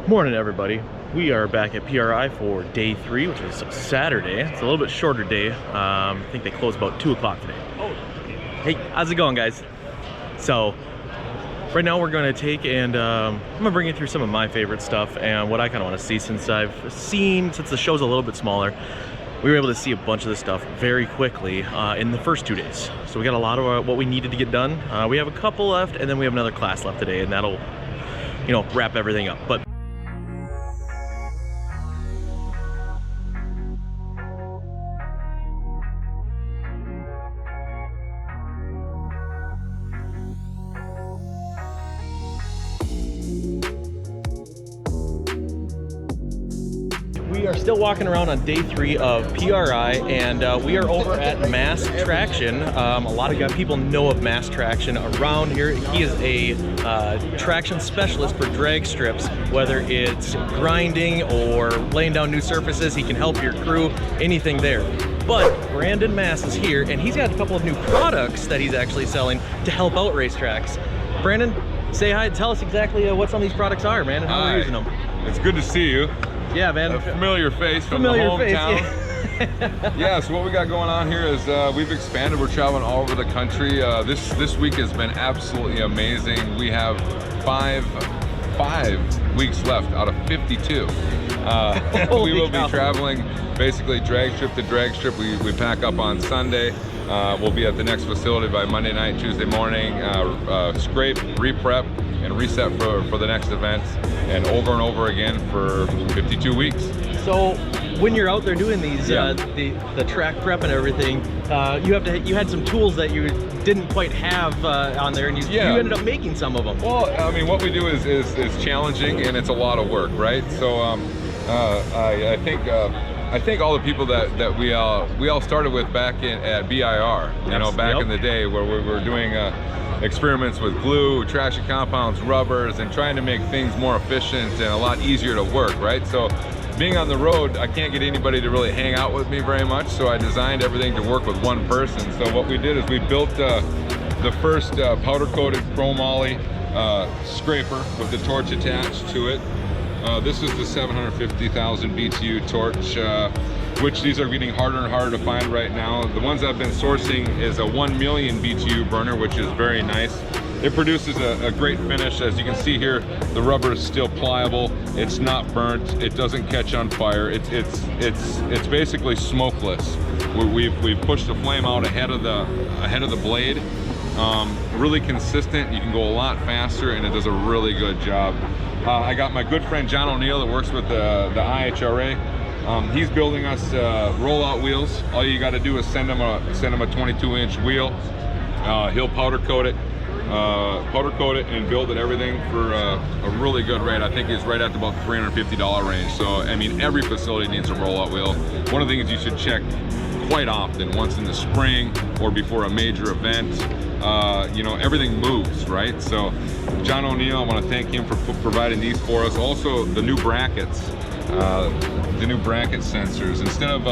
Morning, everybody. We are back at PRI for day 3, which is Saturday. It's a little bit shorter day. I think they close about 2 o'clock today. Hey, how's it going, guys? So right now we're going to take and I'm going to bring you through some of my favorite stuff and what I kind of want to see, since the show's a little bit smaller. We were able to see a bunch of this stuff very quickly in the first 2 days. So we got a lot of what we needed to get done. We have a couple left, and then we have another class left today, and that'll, wrap everything up. But we are still walking around on day 3 of PRI, and we are over at Mass Traction. A lot of people know of Mass Traction around here. He is a traction specialist for drag strips, whether it's grinding or laying down new surfaces. He can help your crew, anything there. But Brandon Mass is here, and he's got a couple of new products that he's actually selling to help out racetracks. Brandon, say hi. Tell us exactly what some of these products are, man, and how we're using them. It's good to see you. Yeah, man. A familiar face from the hometown. Yeah, so what we got going on here is we've expanded. We're traveling all over the country. This week has been absolutely amazing. We have five weeks left out of 52. We will be traveling basically drag strip to drag strip. We pack up on Sunday. We'll be at the next facility by Monday night, Tuesday morning, scrape, re-prep, and reset for the next event, and over again for 52 weeks. So when you're out there doing these, the track prep and everything, you had some tools that you didn't quite have on there, and you ended up making some of them. Well, I mean, what we do is challenging, and it's a lot of work, right? So I think all the people that we all started with back at BIR, back in the day, where we were doing experiments with glue, traction compounds, rubbers, and trying to make things more efficient and a lot easier to work, right? So being on the road, I can't get anybody to really hang out with me very much, so I designed everything to work with one person. So what we did is we built the first powder-coated chromoly scraper with the torch attached to it. This is the 750,000 BTU torch, which these are getting harder and harder to find right now. The ones I've been sourcing is a 1 million BTU burner, which is very nice. It produces a great finish. As you can see here, the rubber is still pliable. It's not burnt. It doesn't catch on fire. It's basically smokeless. We've pushed the flame out ahead of the blade. Really consistent. You can go a lot faster, and it does a really good job. I got my good friend John O'Neill that works with the IHRA. He's building us rollout wheels. All you got to do is send him a 22-inch wheel. He'll powder coat it and build it everything for a really good rate. I think it's right at about $350 range. So I mean, every facility needs a rollout wheel. One of the things you should check quite often, once in the spring or before a major event, everything moves, right? So John O'Neill, I want to thank him for providing these for us. Also the new brackets, the new bracket sensors. Instead of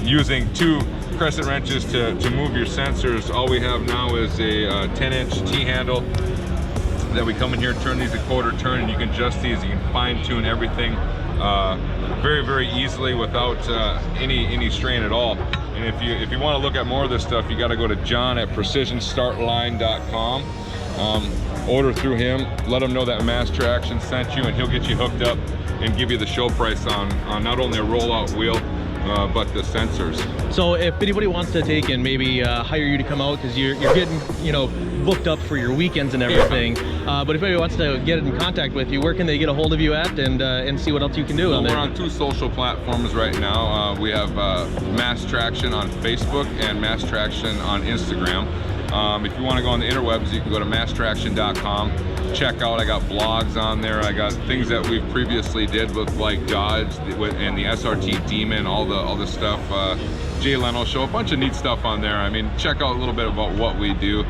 using 2 crescent wrenches to move your sensors, all we have now is a 10-inch T-handle that we come in here, turn these a quarter turn, and you can adjust these. You can fine-tune everything very easily without any strain at all. And if you want to look at more of this stuff, you got to go to John at PrecisionStartLine.com. Order through him, let him know that Mass Traction sent you, and he'll get you hooked up and give you the show price on not only a rollout wheel, but the sensors. So if anybody wants to take and maybe hire you to come out, because you're getting booked up for your weekends and everything, but if anybody wants to get in contact with you, where can they get a hold of you at and see what else you can do? Well, we're on 2 social platforms right now. We have Mass Traction on Facebook and Mass Traction on Instagram. If you want to go on the interwebs, you can go to masstraction.com. Check out, I got blogs on there. I got things that we've previously did with like Dodge and the SRT Demon, all the stuff. Jay Leno Show, a bunch of neat stuff on there. I mean, check out a little bit about what we do.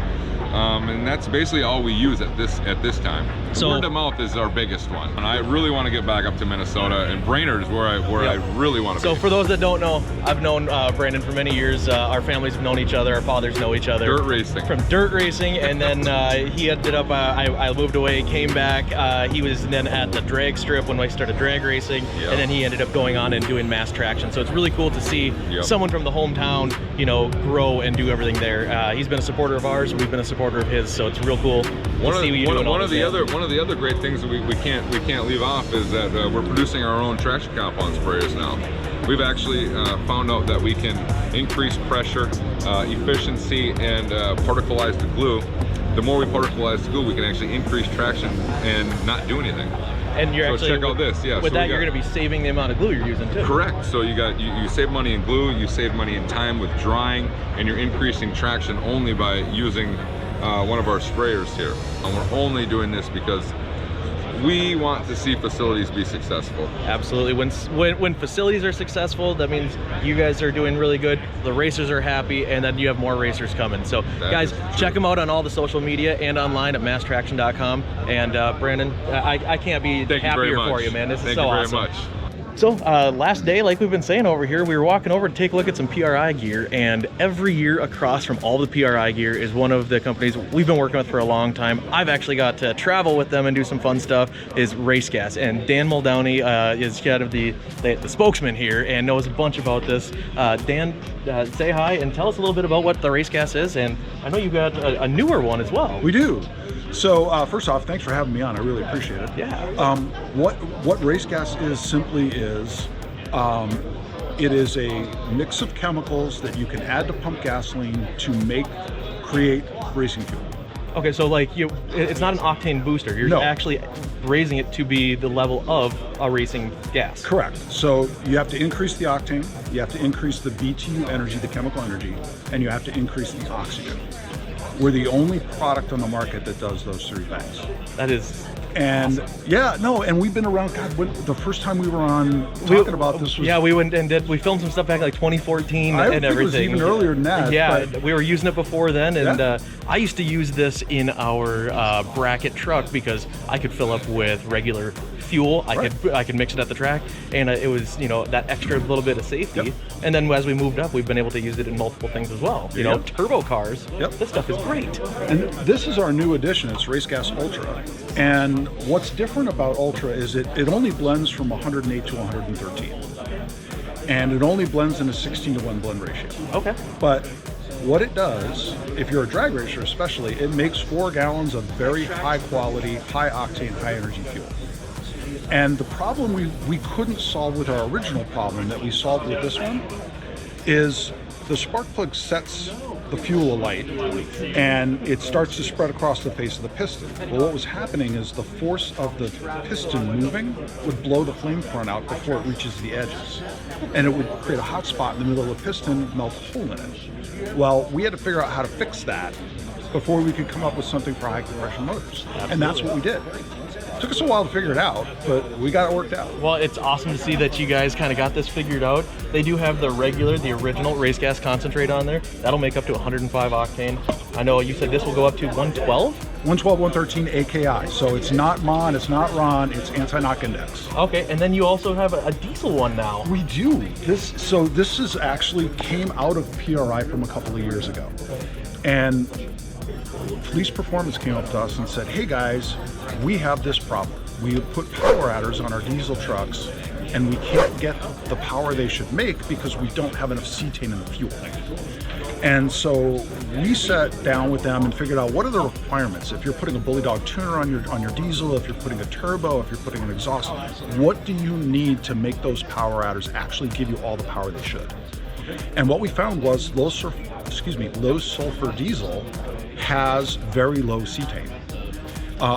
and that's basically all we use at this time. So word of mouth is our biggest one, and I really want to get back up to Minnesota, and Brainerd is where I really want to be. So for those that don't know, I've known Brandon for many years. Our families have known each other, our fathers know each other. Dirt racing. From dirt racing, and then he ended up, I moved away, came back. He was then at the drag strip when I started drag racing, and then he ended up going on and doing mass traction. So it's really cool to see someone from the hometown, you know, grow and do everything there. He's been a supporter of ours, we've been a supporter of his, so it's real cool to see what you're doing. One of the other great things that we can't leave off is that we're producing our own traction compound sprayers now. We've actually found out that we can increase pressure, efficiency, and particleize the glue. The more we particleize the glue, we can actually increase traction and not do anything. And you're so check out this, yeah. With that, you're going to be saving the amount of glue you're using too. Correct. So you save money in glue, you save money in time with drying, and you're increasing traction only by using one of our sprayers here. And we're only doing this because we want to see facilities be successful. Absolutely. When facilities are successful, that means you guys are doing really good, the racers are happy, and then you have more racers coming. So guys, check them out on all the social media and online at masstraction.com. And Brandon, I can't be happier for you, man. This is so awesome. Thank you very much. So last day, like we've been saying over here, we were walking over to take a look at some PRI gear, and every year across from all the PRI gear is one of the companies we've been working with for a long time. I've actually got to travel with them and do some fun stuff, is Race Gas. And Dan Muldowney is kind of the spokesman here and knows a bunch about this. Dan, say hi and tell us a little bit about what the Race Gas is. And I know you've got a newer one as well. We do. So first off, thanks for having me on. I really appreciate it. Yeah. What Race Gas is simply is, it is a mix of chemicals that you can add to pump gasoline to create racing fuel. Okay, so like it's not an octane booster. You're actually raising it to be the level of a racing gas. Correct. So you have to increase the octane, you have to increase the BTU energy, the chemical energy, and you have to increase the oxygen. We're the only product on the market that does those three things. That is and awesome. And we've been around, God, the first time we were on talking about this was... Yeah, we went and we filmed some stuff back in like 2014 and everything. It was even earlier than that. Yeah, we were using it before then, and I used to use this in our bracket truck because I could fill up with regular fuel. I could mix it at the track, and it was, you know, that extra little bit of safety. And then as we moved up, we've been able to use it in multiple things as well. You know, turbo cars. This stuff is great. And this is our new addition. It's Race Gas Ultra. And what's different about Ultra is it only blends from 108 to 113. And it only blends in a 16:1 blend ratio. Okay. But what it does, if you're a drag racer especially, it makes 4 gallons of very high quality, high octane, high energy fuel. And the problem we couldn't solve with our original problem that we solved with this one is the spark plug sets the fuel alight and it starts to spread across the face of the piston. Well, what was happening is the force of the piston moving would blow the flame front out before it reaches the edges. And it would create a hot spot in the middle of the piston, melt a hole in it. Well, we had to figure out how to fix that before we could come up with something for high compression motors. Absolutely. And that's what we did. It took us a while to figure it out, but we got it worked out. Well, it's awesome to see that you guys kind of got this figured out. They do have the original Race Gas concentrate on there. That'll make up to 105 octane. I know you said this will go up to 112? 112, 113 AKI. So it's not MON, it's not RON, it's anti-knock index. Okay, and then you also have a diesel one now. We do. This is actually came out of PRI from a couple of years ago. And Police Performance came up to us and said, hey guys, we have this problem. We put power adders on our diesel trucks and we can't get the power they should make because we don't have enough cetane in the fuel. And so we sat down with them and figured out what are the requirements. If you're putting a Bully Dog tuner on your diesel, if you're putting a turbo, if you're putting an exhaust, what do you need to make those power adders actually give you all the power they should? And what we found was low sulfur diesel has very low cetane,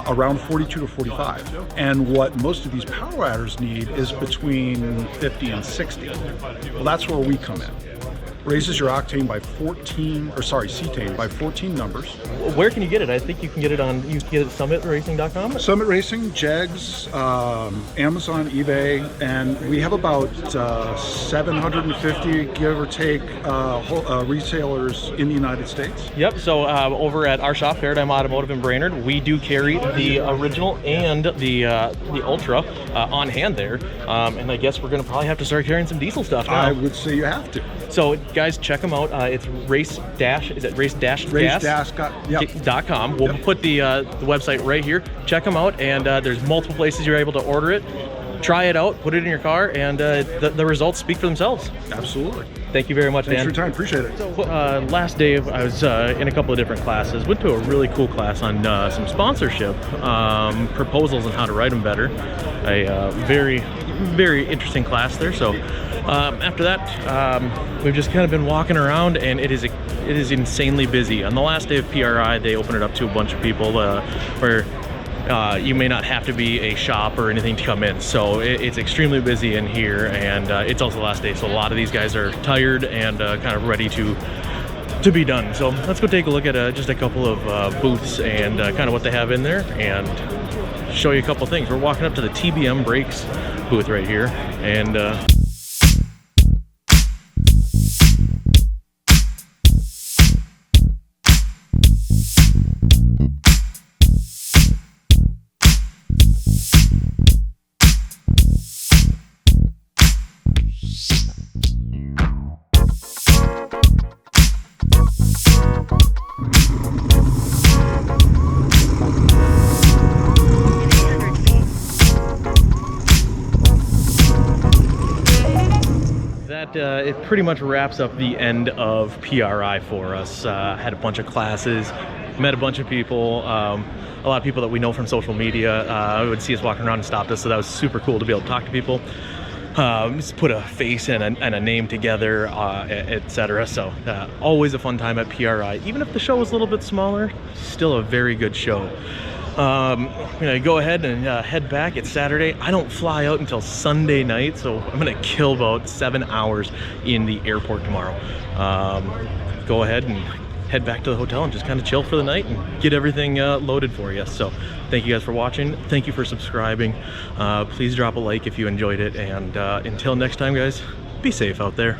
around 42 to 45. And what most of these power adders need is between 50 and 60. Well, that's where we come in. Raises your octane by 14, or sorry, cetane by 14 numbers. Where can you get it? I think you can get it on, you can get it at summitracing.com? Summit Racing, Jegs, Amazon, eBay, and we have about 750, give or take, retailers in the United States. Yep, so over at our shop, Paradigm Automotive in Brainerd, we do carry the original and the Ultra on hand there. And I guess we're going to probably have to start carrying some diesel stuff now. I would say you have to. So guys, check them out. It's race-gas.com. We'll put the website right here. Check them out, and there's multiple places you're able to order it. Try it out, put it in your car, and the results speak for themselves. Absolutely. Thank you very much, Thanks Dan. for your time. Appreciate it. So, last day I was in a couple of different classes. Went to a really cool class on some sponsorship proposals and how to write them better. A very, very interesting class there. So after that, we've just kind of been walking around, and it is insanely busy. On the last day of PRI, they opened it up to a bunch of people where you may not have to be a shop or anything to come in. So it's extremely busy in here, and it's also the last day. So a lot of these guys are tired and kind of ready to be done. So let's go take a look at just a couple of booths and kind of what they have in there, and show you a couple things. We're walking up to the TBM Brakes booth right here, and it pretty much wraps up the end of PRI for us. Had a bunch of classes, met a bunch of people, a lot of people that we know from social media would see us walking around and stopped us, so that was super cool to be able to talk to people, just put a face and a name together, etc. So always a fun time at PRI. Even if the show was a little bit smaller, still a very good show. I'm gonna go ahead and head back. It's Saturday. I don't fly out until Sunday night, so I'm gonna kill about 7 hours in the airport tomorrow. Go ahead and head back to the hotel and just kind of chill for the night and get everything loaded for you. So thank you guys for watching. Thank you for subscribing. Please drop a like if you enjoyed it, and until next time, guys, be safe out there.